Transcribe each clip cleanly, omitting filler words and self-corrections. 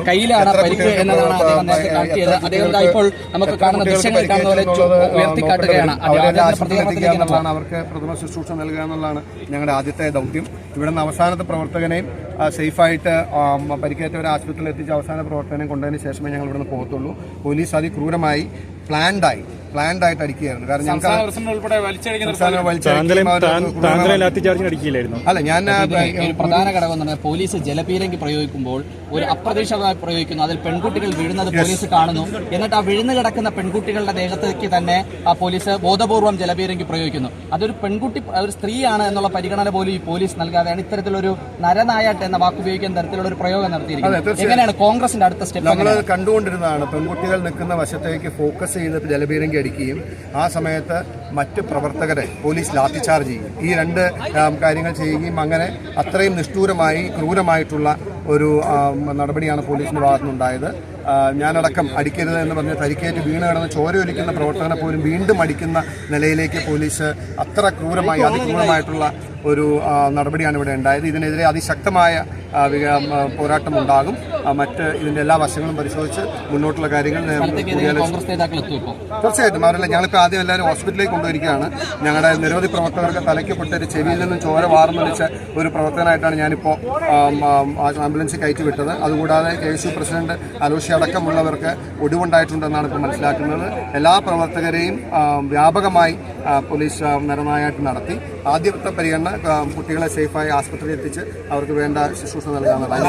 കയ്യിലാണ് പരിക്ക് എന്നതാണ് അദ്ദേഹം നേരത്തെ കാട്ടിയത്. അദ്ദേഹം ഇപ്പോൾ നമുക്ക് കാണുന്ന ദൃശ്യങ്ങൾ കാണുന്ന പോലെ ഉയർത്തിക്കാട്ടുകയാണ്. അവർക്ക് പ്രഥമ ശുശ്രൂഷ നൽകുക എന്നുള്ളതാണ് ഞങ്ങളുടെ ആദ്യത്തെ ദൗത്യം. ഇവിടുന്ന് അവസാനത്തെ പ്രവർത്തകനെയും സേഫായിട്ട് പരിക്കേറ്റവരെ ആശുപത്രിയിൽ എത്തിച്ച് അവസാന പ്രവർത്തനം കൊണ്ടതിന് ശേഷമേ ഞങ്ങൾ ഇവിടുന്ന് പോകത്തുള്ളൂ. പോലീസ് അതിക്രൂരമായി പ്ലാൻഡായിട്ട് അടിക്കുകയായിരുന്നു. കാരണം അല്ല, ഞാൻ പ്രധാന ഘടകം പോലീസ് ജലപീരങ്കി പ്രയോഗിക്കുമ്പോൾ ഒരു അപ്രതീക്ഷിതമായി പ്രയോഗിക്കുന്നു. അതിൽ പെൺകുട്ടികൾ വീഴുന്നത് പോലീസ് കാണുന്നു. എന്നിട്ട് ആ വീഴുന്നു കിടക്കുന്ന പെൺകുട്ടികളുടെ ദേഹത്തേക്ക് തന്നെ ആ പോലീസ് ബോധപൂർവം ജലപീരങ്കി പ്രയോഗിക്കുന്നു. അതൊരു പെൺകുട്ടി, ഒരു സ്ത്രീയാണ് എന്നുള്ള പരിഗണന പോലും ഈ പോലീസ് നൽകാതെയാണ് ഇത്തരത്തിലൊരു നരനായാട്ട് എന്ന വാക്കുപയോഗിക്കുന്ന തരത്തിലുള്ള ഒരു പ്രയോഗം നടത്തിയിരിക്കുന്നത്. എങ്ങനെയാണ് കോൺഗ്രസിന്റെ അടുത്ത സ്റ്റെപ്പ്? നമ്മൾ കണ്ടുകൊണ്ടിരുന്നതാണ്. പെൺകുട്ടികൾ നിൽക്കുന്ന വശത്തേക്ക് ഫോക്കസ് ചെയ്തിട്ട് ജലപീരങ്കി അടിക്കുകയും ആ സമയത്ത് മറ്റ് പ്രവർത്തകരെ പോലീസ് ലാത്തിചാർജ് ചെയ്യും. ഈ രണ്ട് കാര്യങ്ങൾ ചെയ്യുകയും അങ്ങനെ അത്രയും നിഷ്ഠൂരമായി ക്രൂരമായിട്ടുള്ള ഒരു നടപടിയാണ് പോലീസിന്റെ ഭാഗത്തുനിന്നുണ്ടായത്. ഞാനടക്കം അടിക്കരുത് എന്ന് പറഞ്ഞ് പരിക്കേറ്റ് വീണ് കിടന്ന് ചോരയൊലിക്കുന്ന പ്രവർത്തകനെ പോലും വീണ്ടും അടിക്കുന്ന നിലയിലേക്ക് പോലീസ് അത്ര ക്രൂരമായി അതിക്രൂരമായിട്ടുള്ള ഒരു നടപടിയാണ് ഇവിടെ ഉണ്ടായത്. ഇതിനെതിരെ അതിശക്തമായ പോരാട്ടം ഉണ്ടാകും. മറ്റ് ഇതിന്റെ എല്ലാ വശങ്ങളും പരിശോധിച്ച് മുന്നോട്ടുള്ള കാര്യങ്ങൾ തീർച്ചയായിട്ടും അവരെല്ലാം ഞങ്ങളിപ്പോൾ ആദ്യം എല്ലാവരും ഹോസ്പിറ്റലിലേക്ക് കൊണ്ടുവരികയാണ്. ഞങ്ങളുടെ നിരവധി പ്രവർത്തകർക്ക് തലയ്ക്ക് പൊട്ടൊരു ചെവിയിൽ നിന്നും ചോര വാർന്നൊലിച്ച ഒരു പ്രവർത്തകനായിട്ടാണ് ഞാനിപ്പോൾ ആംബുലൻസിൽ കയറ്റി വിട്ടത്. അതുകൂടാതെ KSU പ്രസിഡന്റ് അലോഷി അടക്കമുള്ളവർക്ക് ഒടിവുണ്ടായിട്ടുണ്ടെന്നാണ് ഇപ്പോൾ മനസ്സിലാക്കുന്നത്. എല്ലാ പ്രവർത്തകരെയും വ്യാപകമായി പോലീസ് നരനായാട്ട് നടത്തി. ആദ്യത്തെ പരിഗണന കുട്ടികളെ സേഫായി ആശുപത്രിയിൽ എത്തിച്ച് അവർക്ക് വേണ്ട ശുശ്രൂഷ നൽകാവുന്നതാണ്.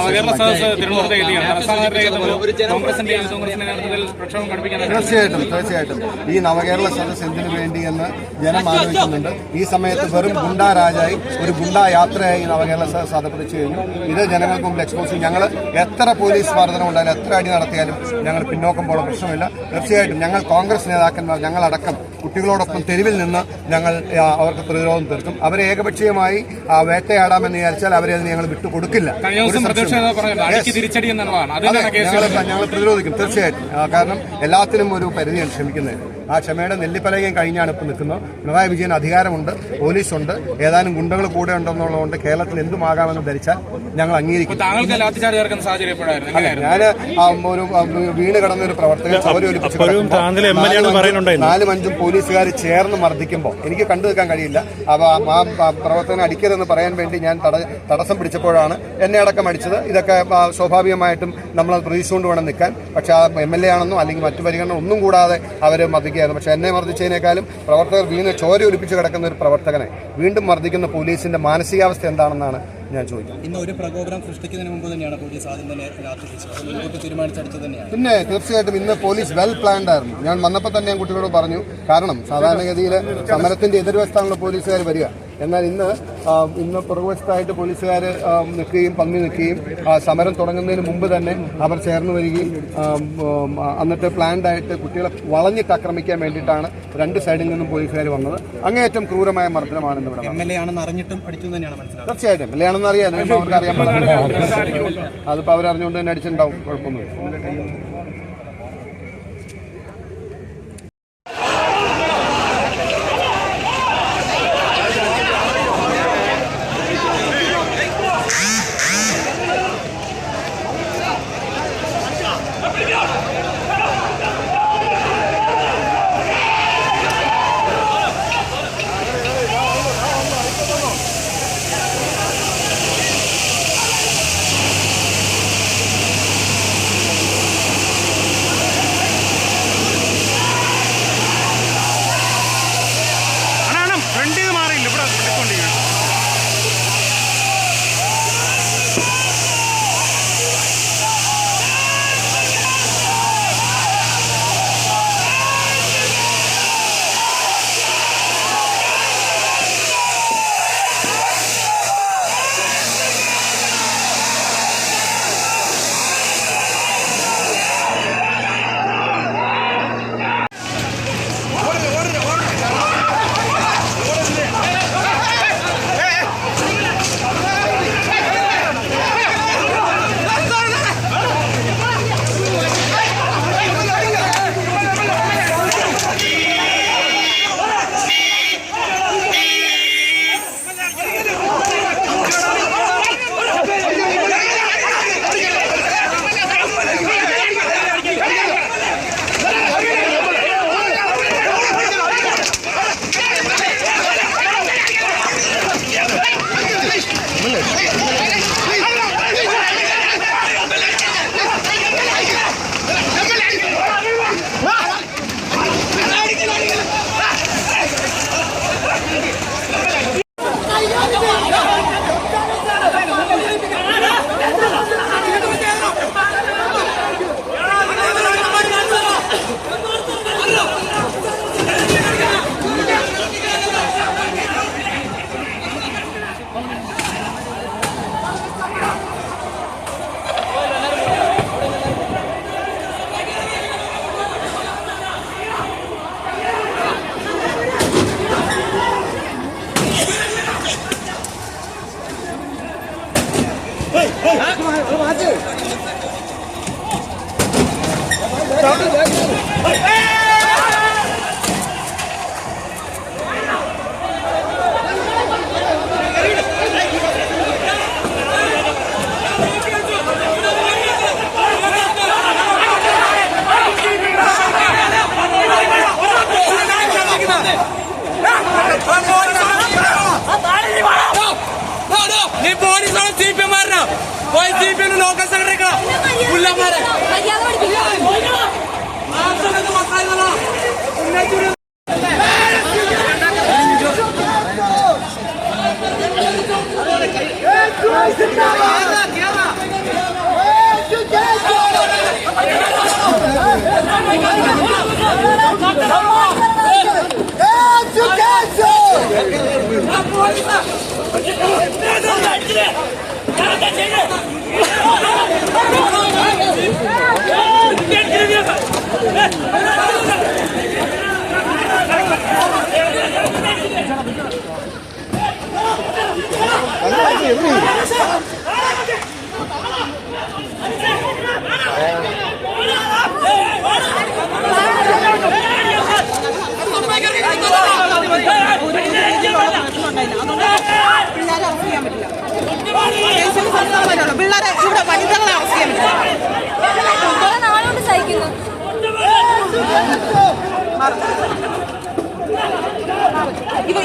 തീർച്ചയായിട്ടും ഈ നവകേരള സദസ് എന്തിനു വേണ്ടി എന്ന് ജനം ആലോചിക്കുന്നുണ്ട്. ഈ സമയത്ത് വെറും ഗുണ്ടാ രാജായി ഒരു ഗുണ്ടാ യാത്രയായി നവകേരള സദസ് അതപ്പതിച്ചു കഴിഞ്ഞു. ഇത് ജനങ്ങൾക്ക് മുമ്പിൽ എക്സ്പോസ് ചെയ്യും. ഞങ്ങൾ എത്ര പോലീസ് മർദ്ദനം ഉണ്ടായാലും എത്ര അടി നടത്തിയാലും ഞങ്ങൾ പിന്നോക്കം പോകണം, പ്രശ്നമില്ല. തീർച്ചയായിട്ടും ഞങ്ങൾ കോൺഗ്രസ് നേതാക്കന്മാർ ഞങ്ങളടക്കം കുട്ടികളോടൊപ്പം തെരുവിൽ നിന്ന് ഞങ്ങൾ അവർക്ക് പ്രതിരോധം തീർക്കും. അവരെ ഏകപക്ഷീയമായി വേട്ടയാടാമെന്ന് വിചാരിച്ചാൽ അവരെ അതിന് ഞങ്ങൾ വിട്ടുകൊടുക്കില്ല. ഞങ്ങൾ പ്രതിരോധിക്കും തീർച്ചയായിട്ടും. കാരണം എല്ലാത്തിനും ഒരു പരിധിയാണ് ക്ഷമിക്കുന്നത്. ആ ക്ഷമയുടെ നെല്ലിപ്പലകയും കഴിഞ്ഞാണ് ഇപ്പോൾ നിൽക്കുന്നത്. പിണറായി വിജയൻ അധികാരമുണ്ട്, പോലീസുണ്ട്, ഏതാനും ഗുണ്ടകൾ കൂടെ ഉണ്ടെന്നുള്ളതുകൊണ്ട് കേരളത്തിൽ എന്തുമാകാമെന്ന് ധരിച്ചാൽ ഞങ്ങൾ അംഗീകരിക്കും. ഞാൻ ഒരു വീണ് കിടന്ന ഒരു പ്രവർത്തകൻ ചോരയൊലിപ്പിച്ച് 4-5 പോലീസുകാർ ചേർന്ന് മർദ്ദിക്കുമ്പോൾ എനിക്ക് കണ്ടു നിൽക്കാൻ കഴിയില്ല. അപ്പോൾ ആ പ്രവർത്തകനെ അടിക്കരുതെന്ന് പറയാൻ വേണ്ടി ഞാൻ തടസ്സം പിടിച്ചപ്പോഴാണ് എന്നെ അടക്കം അടിച്ചത്. ഇതൊക്കെ സ്വാഭാവികമായിട്ടും നമ്മളത് പ്രതീക്ഷിച്ചുകൊണ്ട് വേണം നിൽക്കാൻ. പക്ഷേ ആ MLA ആണെന്നോ അല്ലെങ്കിൽ മറ്റു പരിഗണന ഒന്നും കൂടാതെ അവർ മർദ്ദിക്കുകയായിരുന്നു. പക്ഷേ എന്നെ മർദ്ദിച്ചതിനേക്കാളും പ്രവർത്തകർ വീണ് ചോര ഒലിപ്പിച്ച് കിടക്കുന്ന ഒരു പ്രവർത്തകനെ വീണ്ടും മർദ്ദിക്കുന്ന പോലീസിന്റെ മാനസികാവസ്ഥ എന്താണെന്നാണ് ഞാൻ ചോദിക്കുന്നത്. ഇന്ന് ഒരു പ്രകോപനം സൃഷ്ടിക്കുന്നതിന് മുമ്പ് തന്നെയാണ് പോലീസ് ആദ്യം തന്നെ തീരുമാനിച്ചെടുത്തത് തന്നെയാണ്. പിന്നെ തീർച്ചയായിട്ടും ഇന്ന് പോലീസ് വെൽ പ്ലാൻഡ് ആയിരുന്നു. ഞാൻ വന്നപ്പോൾ തന്നെ ഞാൻ കുട്ടികളോട് പറഞ്ഞു. കാരണം സാധാരണഗതിയിൽ സമരത്തിന്റെ എതിർവശത്താണല്ലോ പോലീസുകാർ വരിക. എന്നാൽ ഇന്ന് പുറകുവശത്തായിട്ട് പോലീസുകാർ നിൽക്കുകയും പന്നി നിൽക്കുകയും സമരം തുടങ്ങുന്നതിന് മുമ്പ് തന്നെ അവർ ചേർന്ന് വരികയും എന്നിട്ട് പ്ലാൻഡായിട്ട് കുട്ടികളെ വളഞ്ഞിട്ട് ആക്രമിക്കാൻ വേണ്ടിയിട്ടാണ് രണ്ട് സൈഡിൽ നിന്നും പോലീസുകാർ വന്നത്. അങ്ങേയറ്റം ക്രൂരമായ മർദ്ദനമാണ് ഇന്ന് ഇവിടെ. MLA ആണെന്ന് അറിഞ്ഞിട്ടും അടിച്ചു തന്നെയാണ് മനസ്സിലായത്. തീർച്ചയായിട്ടും MLA ആണെന്ന് അറിയാം. അവർക്ക് അറിയാൻ പാടില്ല. അതിപ്പോൾ അവരറിഞ്ഞുകൊണ്ട് തന്നെ അടിച്ചിട്ടുണ്ടാവും. കുഴപ്പമൊന്നുമില്ല. നീ പോലീസാണ് CPM മാരനാ പോയി CPM ലോക്കൽ സെക്രട്ടറി പുല്ലന്മാരെ പിള്ളേരെ ഇവിടെ വനിതകളെ അറസ്റ്റ് ചെയ്യാൻ പറ്റില്ല. നാളോട് സഹിക്കുന്നു.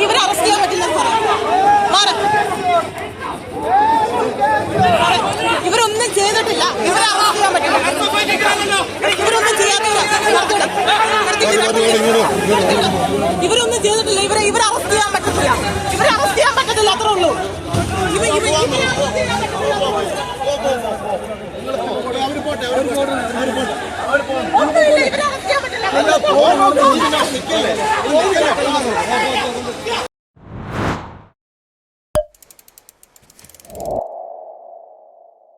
ഇവരെ അറസ്റ്റ് ചെയ്യാൻ പറ്റില്ല സാറേ. ഇവരൊന്നും ചെയ്തിട്ടില്ല. ഇവരെ അറസ്റ്റ് ചെയ്യാൻ പറ്റില്ല. ഇവരൊന്നും ചെയ്യാത്തവരാ. ഇവരൊന്നും ചെയ്തിട്ടില്ല. ഇവരെ അറസ്റ്റ് ചെയ്യാൻ പറ്റത്തില്ല. ഇവരെ അറസ്റ്റ് ചെയ്യാൻ പറ്റത്തില്ല. അത്രേ ഉള്ളൂ. ഇവരെ അറസ്റ്റ് ചെയ്യാൻ പറ്റില്ല.